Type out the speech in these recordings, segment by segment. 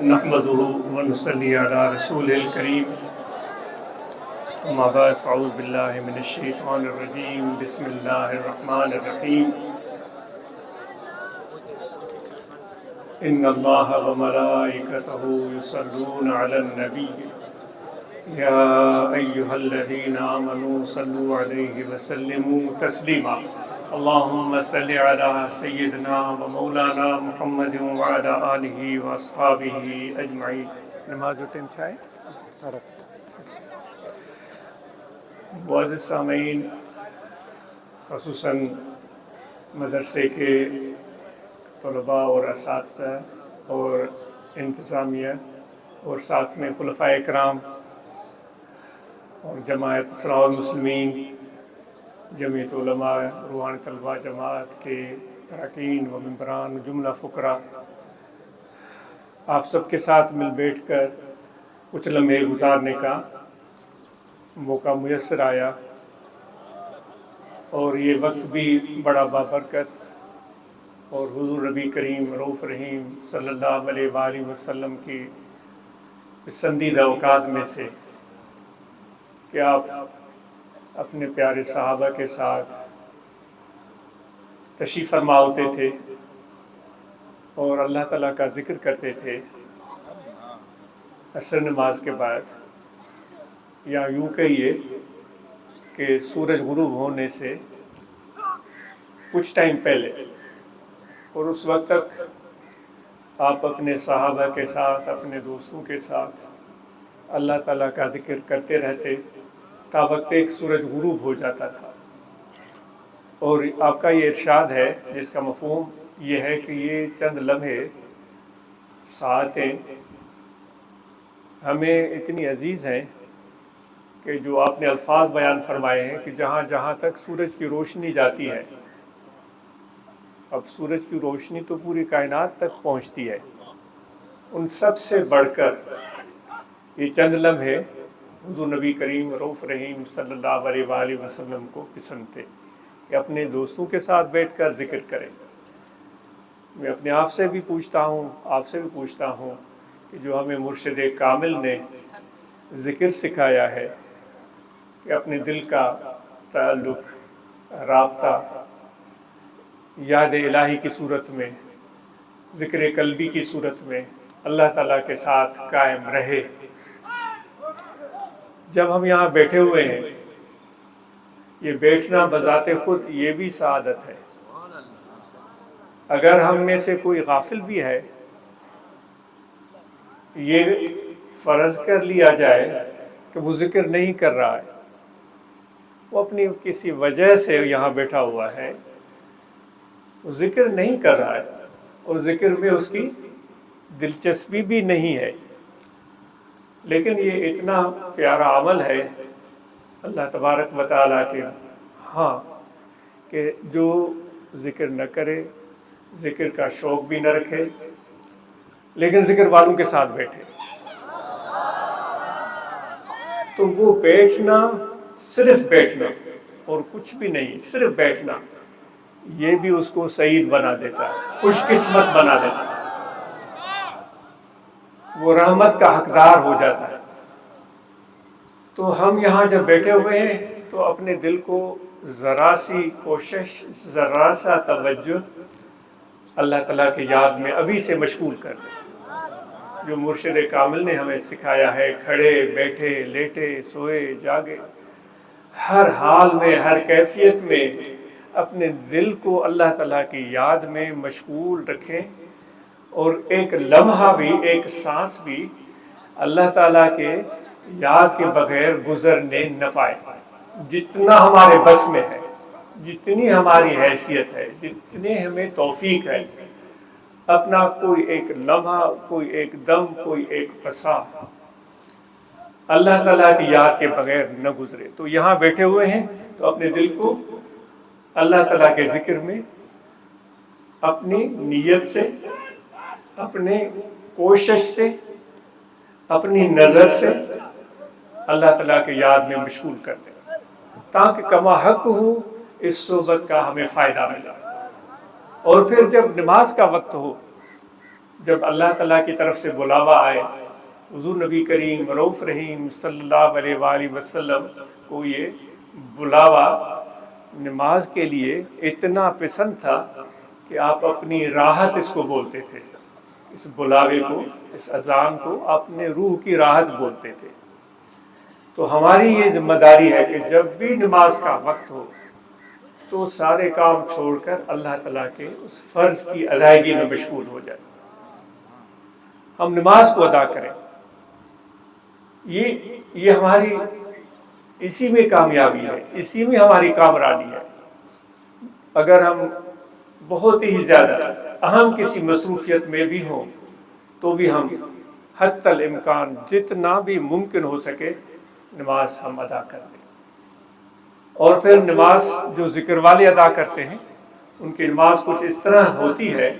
نحمده ونصلي على رسوله الكريم أما بعد فأعوذ بالله من الشيطان الرجيم بسم الله الرحمن الرحيم إن الله وملائكته يصلون على النبي يا أيها الذين آمنوا صلوا عليه وسلموا تسليما اللهم صل على سيدنا ومولانا محمد وعلى آله وأصحابه أجمعين. نماز ٹائم چاہے معزز سامعین، خصوصاً مدرسے کے طلباء اور اساتذہ اور انتظامیہ اور ساتھ میں خلفائے کرام اور جماعت اصلاح المسلمین، جمعیت علماء روحانی طلباء جماعت کے اراکین و ممبران جملہ فقراء، آپ سب کے ساتھ مل بیٹھ کر کچھ لمحے گزارنے کا موقع میسر آیا، اور یہ وقت بھی بڑا بابرکت اور حضور نبی کریم رؤوف رحیم صلی اللہ علیہ وآلہ وسلم کی پسندیدہ اوقات میں سے کہ آپ اپنے پیارے صحابہ کے ساتھ تشریف فرما ہوتے تھے اور اللہ تعالیٰ کا ذکر کرتے تھے عصر نماز کے بعد، یا یوں کہیے کہ سورج غروب ہونے سے کچھ ٹائم پہلے، اور اس وقت تک آپ اپنے صحابہ کے ساتھ، اپنے دوستوں کے ساتھ اللہ تعالیٰ کا ذکر کرتے رہتے تا وقت ایک سورج غروب ہو جاتا تھا. اور آپ کا یہ ارشاد ہے جس کا مفہوم یہ ہے کہ یہ چند لمحے ساعتیں ہمیں اتنی عزیز ہیں کہ جو آپ نے الفاظ بیان فرمائے ہیں کہ جہاں جہاں تک سورج کی روشنی جاتی ہے، اب سورج کی روشنی تو پوری کائنات تک پہنچتی ہے، ان سب سے بڑھ کر یہ چند لمحے حضور نبی کریم رؤوف رحیم صلی اللہ علیہ وآلہ وسلم کو پسند تھے کہ اپنے دوستوں کے ساتھ بیٹھ کر ذکر کریں. میں اپنے آپ سے بھی پوچھتا ہوں، آپ سے بھی پوچھتا ہوں کہ جو ہمیں مرشد کامل نے ذکر سکھایا ہے کہ اپنے دل کا تعلق، رابطہ یاد الہی کی صورت میں، ذکر قلبی کی صورت میں اللہ تعالیٰ کے ساتھ قائم رہے. جب ہم یہاں بیٹھے ہوئے ہیں، یہ بیٹھنا بذات خود یہ بھی سعادت ہے. اگر ہم میں سے کوئی غافل بھی ہے، یہ فرض کر لیا جائے کہ وہ ذکر نہیں کر رہا ہے، وہ اپنی کسی وجہ سے یہاں بیٹھا ہوا ہے، وہ ذکر نہیں کر رہا ہے اور ذکر میں اس کی دلچسپی بھی نہیں ہے، لیکن یہ اتنا پیارا عمل ہے اللہ تبارک و تعالیٰ کے ہاں کہ جو ذکر نہ کرے، ذکر کا شوق بھی نہ رکھے، لیکن ذکر والوں کے ساتھ بیٹھے، تو وہ بیٹھنا، صرف بیٹھنا اور کچھ بھی نہیں، صرف بیٹھنا، یہ بھی اس کو سعید بنا دیتا ہے، خوش قسمت بنا دیتا ہے، وہ رحمت کا حقدار ہو جاتا ہے. تو ہم یہاں جب بیٹھے ہوئے ہیں تو اپنے دل کو ذرا سی کوشش، ذرا سا توجہ اللہ تعالیٰ کی یاد میں ابھی سے مشغول کر دیں. جو مرشد کامل نے ہمیں سکھایا ہے، کھڑے بیٹھے لیٹے سوئے جاگے، ہر حال میں، ہر کیفیت میں اپنے دل کو اللہ تعالیٰ کی یاد میں مشغول رکھیں، اور ایک لمحہ بھی، ایک سانس بھی اللہ تعالیٰ کے یاد کے بغیر گزرنے نہ پائے. جتنا ہمارے بس میں ہے، جتنی ہماری حیثیت ہے، جتنے ہمیں توفیق ہے، اپنا کوئی ایک لمحہ، کوئی ایک دم، کوئی ایک پسا اللہ تعالیٰ کی یاد کے بغیر نہ گزرے. تو یہاں بیٹھے ہوئے ہیں تو اپنے دل کو اللہ تعالیٰ کے ذکر میں اپنی نیت سے، اپنے کوشش سے، اپنی نظر سے اللہ تعالیٰ کی یاد میں مشغول کر دیں، تاکہ کما حق ہو اس صحبت کا ہمیں فائدہ ملا. اور پھر جب نماز کا وقت ہو جب اللہ تعالیٰ کی طرف سے بلاوا آئے، حضور نبی کریم رؤوف رحیم صلی اللہ علیہ وآلہ وسلم کو یہ بلاوا نماز کے لیے اتنا پسند تھا کہ آپ اپنی راحت اس کو بولتے تھے، اس بلاوے کو، اس اذان کو اپنے روح کی راحت بولتے تھے۔ تو ہماری یہ ذمہ داری ہے کہ جب بھی نماز کا وقت ہو تو سارے کام چھوڑ کر اللہ تعالیٰ کے اس فرض کی ادائیگی میں مشغول ہو جائے، ہم نماز کو ادا کریں۔ یہ ہماری اسی میں کامیابی ہے، اسی میں ہماری کامرانی ہے۔ اگر ہم بہت ہی زیادہ اہم کسی مصروفیت میں بھی ہوں تو بھی ہم حتی الامکان جتنا بھی ممکن ہو سکے نماز ہم ادا کر لیں۔ اور پھر نماز جو ذکر والے ادا کرتے ہیں ان کی نماز کچھ اس طرح ہوتی ہے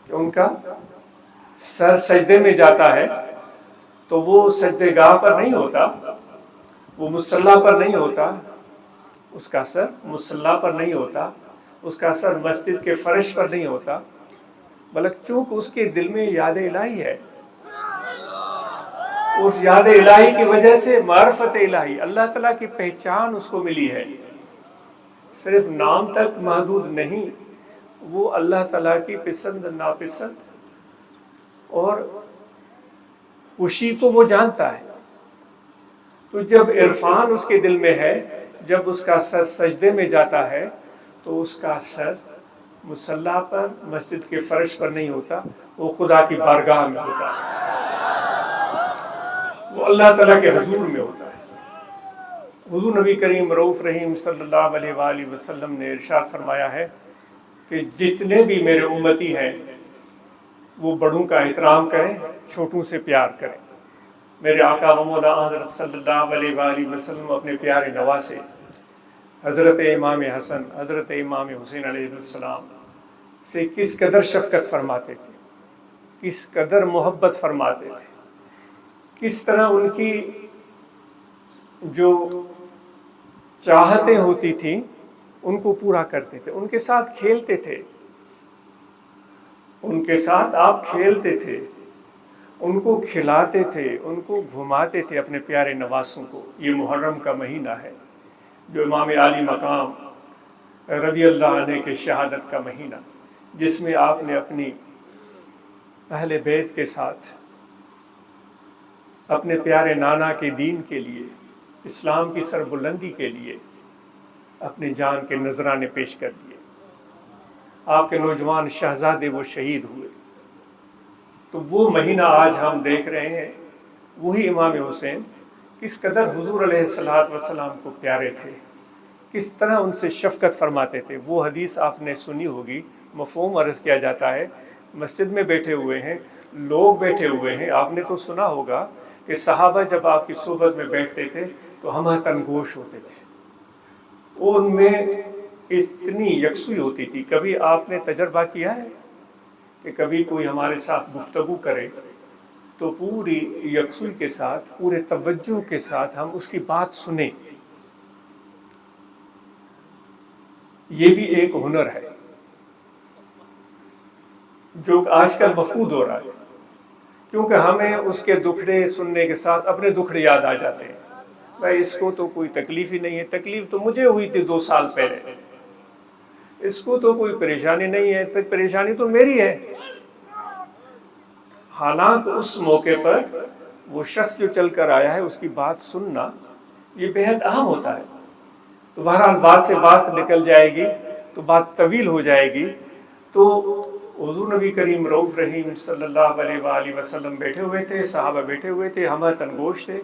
کہ ان کا سر سجدے میں جاتا ہے تو وہ سجدے گاہ پر نہیں ہوتا، وہ مصلی پر نہیں ہوتا، اس کا سر مصلی پر نہیں ہوتا، اس کا سر مسجد کے فرش پر نہیں ہوتا، بلکہ چونکہ اس کے دل میں یاد الہی ہے، اس یاد الہی کی وجہ سے معرفت الہی، اللہ تعالیٰ کی پہچان اس کو ملی ہے، صرف نام تک محدود نہیں، وہ اللہ تعالیٰ کی پسند ناپسند اور خوشی کو وہ جانتا ہے۔ تو جب عرفان اس کے دل میں ہے، جب اس کا سر سجدے میں جاتا ہے تو اس کا سر مصلی پر، مسجد کے فرش پر نہیں ہوتا، وہ خدا کی بارگاہ میں ہوتا ہے، وہ اللہ تعالیٰ کے حضور میں ہوتا ہے۔ حضور نبی کریم رؤوف رحیم صلی اللہ علیہ وآلہ وسلم نے ارشاد فرمایا ہے کہ جتنے بھی میرے امتی ہیں وہ بڑوں کا احترام کریں، چھوٹوں سے پیار کریں۔ میرے آقا و مولا حضرت صلی اللہ علیہ وآلہ وسلم اپنے پیارے نواسے حضرت امام حسن، حضرت امام حسین علیہ السلام سے کس قدر شفقت فرماتے تھے، کس قدر محبت فرماتے تھے، کس طرح ان کی جو چاہتیں ہوتی تھیں ان کو پورا کرتے تھے، ان کے ساتھ کھیلتے تھے، ان کے ساتھ آپ کھیلتے تھے، ان کو کھلاتے تھے، ان کو گھماتے تھے اپنے پیارے نواسوں کو۔ یہ محرم کا مہینہ ہے جو امام عالی مقام رضی اللہ عنہ کے شہادت کا مہینہ، جس میں آپ نے اپنی اہل بیت کے ساتھ اپنے پیارے نانا کے دین کے لیے، اسلام کی سربلندی کے لیے اپنی جان کے نذرانے پیش کر دیے۔ آپ کے نوجوان شہزادے وہ شہید ہوئے۔ تو وہ مہینہ آج ہم دیکھ رہے ہیں، وہی امام حسین کس قدر حضور علیہ السلام کو پیارے تھے، کس طرح ان سے شفقت فرماتے تھے۔ وہ حدیث آپ نے سنی ہوگی، مفہوم عرض کیا جاتا ہے، مسجد میں بیٹھے ہوئے ہیں، لوگ بیٹھے ہوئے ہیں، آپ نے تو سنا ہوگا کہ صحابہ جب آپ کی صحبت میں بیٹھتے تھے تو ہم تنگوش ہوتے تھے، ان میں اتنی یکسوئی ہوتی تھی۔ کبھی آپ نے تجربہ کیا ہے کہ کبھی کوئی ہمارے ساتھ گفتگو کرے تو پوری یکسوئی کے ساتھ، پورے توجہ کے ساتھ ہم اس کی بات سنیں؟ یہ بھی ایک ہنر ہے جو آج کل مفقود ہو رہا ہے، کیونکہ ہمیں اس کے دکھڑے سننے کے ساتھ اپنے دکھڑے یاد آ جاتے ہیں۔ بھائی اس کو تو کوئی تکلیف ہی نہیں ہے، تکلیف تو مجھے ہوئی تھی 2 سال پہلے، اس کو تو کوئی پریشانی نہیں ہے، تو پریشانی تو میری ہے۔ حالانکہ اس موقع پر وہ شخص جو چل کر آیا ہے اس کی بات سننا یہ بہت اہم ہوتا ہے۔ تو بہرحال بات سے بات نکل جائے گی تو بات طویل ہو جائے گی۔ تو حضور نبی کریم رؤوف رحیم صلی اللہ علیہ وآلہ وسلم بیٹھے ہوئے تھے، صحابہ بیٹھے ہوئے تھے، ہم تنگوش تھے،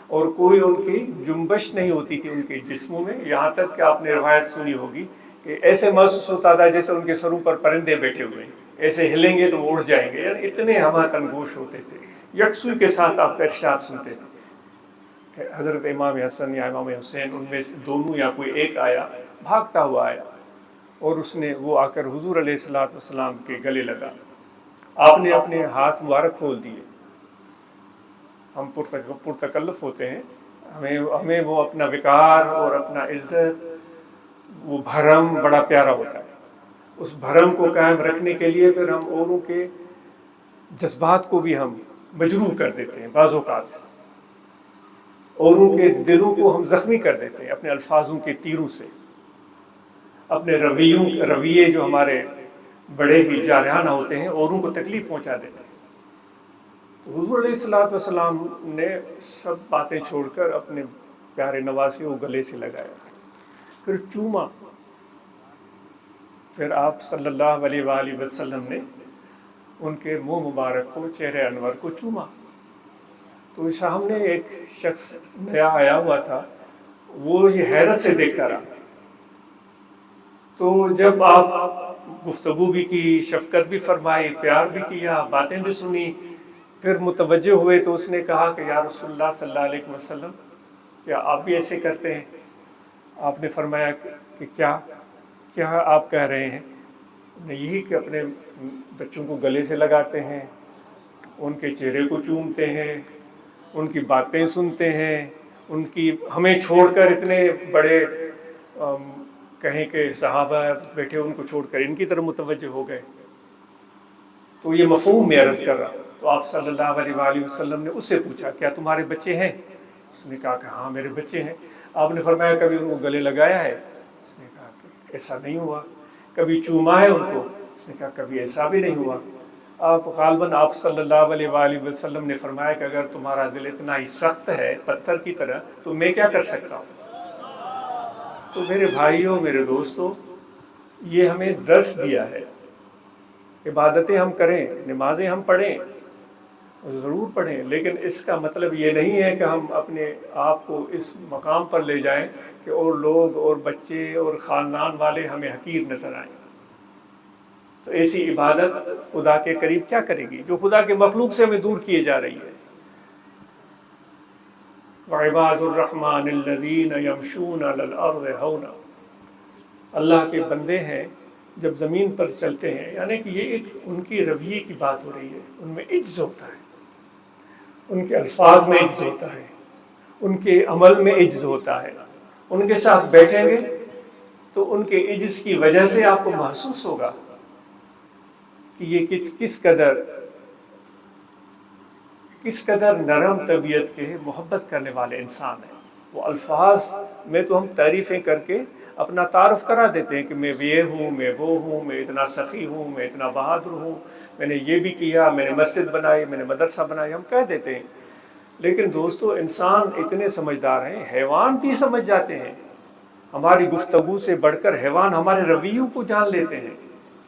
اور کوئی ان کی جنبش نہیں ہوتی تھی ان کے جسموں میں، یہاں تک کہ آپ نے روایت سنی ہوگی کہ ایسے محسوس ہوتا تھا جیسے ان کے سروں پر پرندے بیٹھے ہوئے ہیں، ایسے ہلیں گے تو وہ اڑ جائیں گے، یعنی اتنے ہم تنگوش ہوتے تھے۔ یکسوئی کے ساتھ آپ کا ارشاد سنتے تھے۔ حضرت امام حسن یا امام حسین ان میں سے دونوں یا کوئی ایک آیا، بھاگتا ہوا آیا، اور اس نے وہ آ کر حضور علیہ السلام کے گلے لگا۔ آپ نے اپنے ہاتھ مبارک کھول دیے۔ ہم پرتکلف ہوتے ہیں، ہمیں وہ اپنا وقار اور اپنا عزت، وہ بھرم بڑا پیارا ہوتا ہے۔ اس بھرم کو قائم رکھنے کے لیے پھر ہم اوروں کے جذبات کو بھی ہم مجروح کر دیتے ہیں، بعض اوقات اوروں کے دلوں کو ہم زخمی کر دیتے ہیں اپنے الفاظوں کے تیروں سے، اپنے رویے جو ہمارے بڑے ہی جارحانہ ہوتے ہیں اوروں کو تکلیف پہنچا دیتے ہیں۔ تو حضور علیہ الصلوۃ والسلام نے سب باتیں چھوڑ کر اپنے پیارے نواسے کو گلے سے لگایا، پھر چوما، پھر آپ صلی اللہ علیہ وآلہ وسلم نے ان کے منہ مبارک کو، چہرے انور کو چوما۔ تو سامنے ایک شخص نیا آیا ہوا تھا، وہ یہ حیرت سے دیکھتا رہا۔ تو جب آپ گفتگو بھی کی، شفقت بھی فرمائی، پیار بھی کیا، باتیں بھی سنی، پھر متوجہ ہوئے تو اس نے کہا کہ یا رسول اللہ صلی اللہ علیہ وسلم، کیا آپ بھی ایسے کرتے ہیں؟ آپ نے فرمایا کہ کیا آپ کہہ رہے ہیں؟ یہی کہ اپنے بچوں کو گلے سے لگاتے ہیں، ان کے چہرے کو چومتے ہیں، ان کی باتیں سنتے ہیں، ان کی ہمیں چھوڑ کر اتنے بڑے کہیں کہ صحابہ بیٹھے ان کو چھوڑ کر ان کی طرف متوجہ ہو گئے۔ تو یہ مفہوم میں عرض کر رہا ہوں۔ تو آپ صلی اللہ علیہ وآلہ وسلم نے اس سے پوچھا کیا تمہارے بچے ہیں؟ اس نے کہا کہ ہاں میرے بچے ہیں۔ آپ نے فرمایا کبھی ان کو گلے لگایا ہے؟ اس نے کہا کہ ایسا نہیں ہوا۔ کبھی چوما ہے ان کو؟ اس نے کہا کبھی ایسا بھی نہیں ہوا۔ غالباً آپ صلی اللہ علیہ وآلہ وسلم نے فرمایا کہ اگر تمہارا دل اتنا ہی سخت ہے پتھر کی طرح تو میں کیا کر سکتا ہوں؟ تو میرے بھائیوں، میرے دوستوں، یہ ہمیں درس دیا ہے۔ عبادتیں ہم کریں، نمازیں ہم پڑھیں، ضرور پڑھیں، لیکن اس کا مطلب یہ نہیں ہے کہ ہم اپنے آپ کو اس مقام پر لے جائیں کہ اور لوگ اور بچے اور خاندان والے ہمیں حقیر نظر آئیں۔ تو ایسی عبادت خدا کے قریب کیا کرے گی جو خدا کے مخلوق سے ہمیں دور کیے جا رہی ہے؟ وعباد الرحمن الذین یمشون علی الارض ہونا، اللہ کے بندے ہیں جب زمین پر چلتے ہیں، یعنی کہ یہ ایک ان کی رویے کی بات ہو رہی ہے، ان میں عجز ہوتا ہے، ان کے الفاظ میں عجز ہوتا ہے، ان کے عمل میں عجز ہوتا ہے۔ ان کے ساتھ بیٹھیں گے تو ان کے عجز کی وجہ سے آپ کو محسوس ہوگا کہ یہ کس قدر نرم طبیعت کے محبت کرنے والے انسان ہیں۔ وہ الفاظ میں تو ہم تعریفیں کر کے اپنا تعارف کرا دیتے ہیں کہ میں یہ ہوں، میں وہ ہوں، میں اتنا سخی ہوں، میں اتنا بہادر ہوں، میں نے یہ بھی کیا، میں نے مسجد بنائی، میں نے مدرسہ بنائی، ہم کہہ دیتے ہیں۔ لیکن دوستو، انسان اتنے سمجھدار ہیں، حیوان بھی سمجھ جاتے ہیں۔ ہماری گفتگو سے بڑھ کر حیوان ہمارے رویوں کو جان لیتے ہیں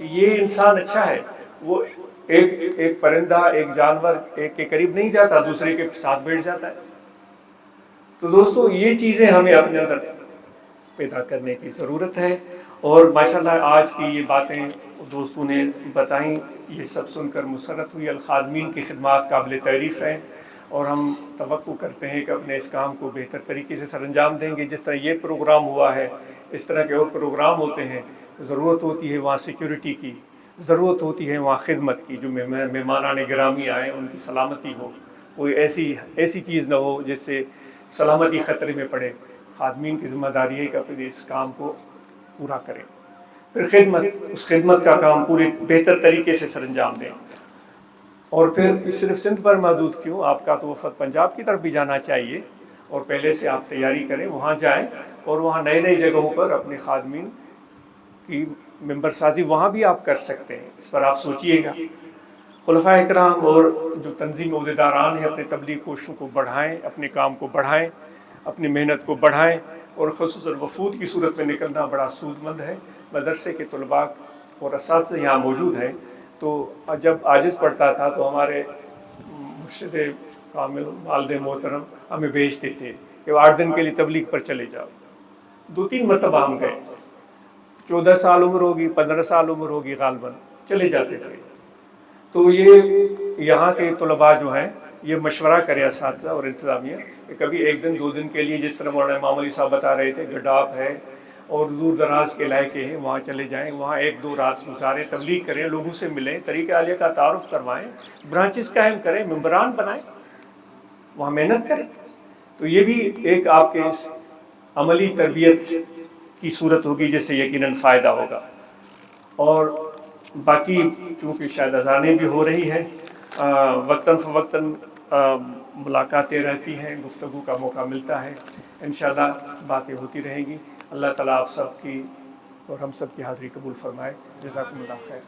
کہ یہ انسان اچھا ہے۔ وہ ایک پرندہ، ایک جانور ایک کے قریب نہیں جاتا، دوسرے کے ساتھ بیٹھ جاتا ہے۔ تو دوستو، یہ چیزیں ہمیں اپنے اندر پیدا کرنے کی ضرورت ہے۔ اور ماشاءاللہ آج کی یہ باتیں دوستوں نے بتائیں، یہ سب سن کر مسرت ہوئی۔ الخادمین کی خدمات قابل تعریف ہیں، اور ہم توقع کرتے ہیں کہ اپنے اس کام کو بہتر طریقے سے سر انجام دیں گے۔ جس طرح یہ پروگرام ہوا ہے، اس طرح کے اور پروگرام ہوتے ہیں، ضرورت ہوتی ہے وہاں سیکیورٹی کی، ضرورت ہوتی ہے وہاں خدمت کی، جو مہمانان گرامی آئیں ان کی سلامتی ہو، کوئی ایسی چیز نہ ہو جس سے سلامتی خطرے میں پڑے۔ خادمین کی ذمہ داری ہے کہ اپنے اس کام کو پورا کریں، پھر اس خدمت کا کام پورے بہتر طریقے سے سر انجام دیں۔ اور پھر صرف سندھ پر محدود کیوں، آپ کا تو وفد پنجاب کی طرف بھی جانا چاہیے، اور پہلے سے آپ تیاری کریں، وہاں جائیں اور وہاں نئی جگہوں پر اپنے خادمین کی ممبر سازی وہاں بھی آپ کر سکتے ہیں۔ اس پر آپ سوچئے گا۔ خلفائے کرام اور جو تنظیم عہدیداران ہیں اپنے تبلیغ کوششوں کو بڑھائیں، اپنے کام کو بڑھائیں، اپنی محنت کو بڑھائیں، اور خصوصاً وفود کی صورت میں نکلنا بڑا سود مند ہے۔ مدرسے کے طلباء اور اساتذہ یہاں موجود ہیں، تو جب عاجز پڑتا تھا تو ہمارے مرشد کامل والد محترم ہمیں بھیجتے تھے کہ 8 دن کے لیے تبلیغ پر چلے جاؤ۔ 2-3 مرتبہ ہم گئے، 14 سال عمر ہوگی، 15 سال عمر ہوگی، غالباً چلے جاتے تھے۔ تو یہ یہاں کے طلباء جو ہیں یہ مشورہ کریں اساتذہ اور انتظامیہ کہ کبھی 1 دن 2 دن کے لیے، جس طرح مولانا امام علی صاحب بتا رہے تھے، گڈاپ ہے اور دور دراز کے علاقے ہیں، وہاں چلے جائیں، وہاں 1-2 رات گزاریں، تبلیغ کریں، لوگوں سے ملیں، طریقہ عالیہ کا تعارف کروائیں، برانچز قائم کریں، ممبران بنائیں، وہاں محنت کریں۔ تو یہ بھی ایک آپ کے اس عملی تربیت کی صورت ہوگی جس سے یقیناً فائدہ ہوگا۔ اور باقی چونکہ شاید اذانیں بھی ہو رہی ہیں، وقتاً فوقتاً ملاقاتیں رہتی ہیں، گفتگو کا موقع ملتا ہے، انشاءاللہ باتیں ہوتی رہیں گی۔ اللہ تعالیٰ آپ سب کی اور ہم سب کی حاضری قبول فرمائے۔ جزاکم اللہ خیر۔